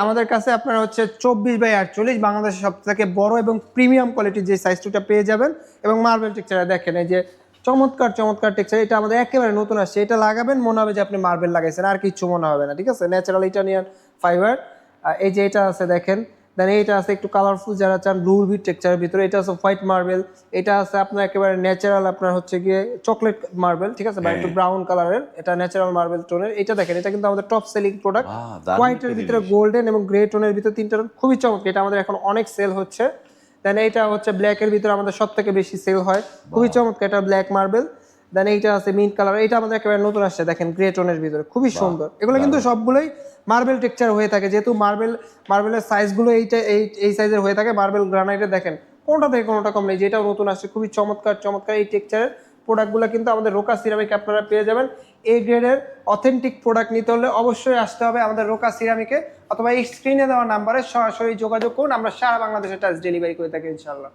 আমাদের কাছে আপনার হচ্ছে 24/48 বাংলাদেশের সবথেকে বড় এবং প্রিমিয়াম কোয়ালিটির যে সাইজটা পেয়ে যাবেন। এবং মার্বেল টেক্সচার দেখেন, এই যে চমৎকার চমৎকার টেক্সচার, এটা আমাদের একেবারে নতুন আসছে। এটা লাগাবেন মনে হবে যে আপনি মার্বেল লাগাইছেন, আর কিছু মনে হবে না। ঠিক আছে, ন্যাচারাল ইটালিয়ান ফাইবার। এই যে এটা আছে দেখেন, দেন এইটা আছে একটু কালারফুল যারা চান ব্লু বিট টেক্সচারের ভিতরে, এটা আছে হোয়াইট মার্বেল। এটা আছে আপনার একেবারে ন্যাচারাল আপনার হচ্ছে গিয়ে চকলেট মার্বেল, ঠিক আছে, বা একটু ব্রাউন কালারের, এটা ন্যাচারাল মার্বেল টোনের। এটা দেখেন, এটা কিন্তু আমাদের টপ সেলিং প্রোডাক্ট। হোয়াইটের ভিতরে গোল্ডেন এবং গ্রে টোনের ভিতরে তিনটা টোন, খুবই চমৎকার। এটা আমাদের এখন অনেক সেল হচ্ছে। দেন এইটা হচ্ছে ব্ল্যাকের ভিতরে আমাদের সব থেকে বেশি সেল হয়, খুবই চমৎকার, এটা ব্ল্যাক মার্বেল। দেন এইটা আছে মিন্ট কালার, এটা আমাদের একেবারে নতুন আসছে দেখেন, গ্রে টোনের ভিতরে, খুবই সুন্দর। এগুলো কিন্তু সবগুলোই মার্বেল টেক্সচার হয়ে থাকে, যেহেতু মার্বেলের সাইজগুলো এই সাইজের হয়ে থাকে। মার্বেল গ্রানাইটে দেখেন কোনটা থেকে কোনটা কম নেই, যেটাও নতুন আসছে, খুবই চমৎকার চমৎকার এই টেক্সচারের প্রোডাক্টগুলো কিন্তু আমাদের রোকা সিরামিক আপনারা পেয়ে যাবেন। এই গ্রেডের অথেন্টিক প্রোডাক্ট নিতে হলে অবশ্যই আসতে হবে আমাদের রোকা সিরামিকে, অথবা এই স্ক্রিনে দেওয়া নাম্বারে সরাসরি যোগাযোগ করুন। আমরা সারা বাংলাদেশে টাচ ডেলিভারি করে থাকি ইনশাআল্লাহ।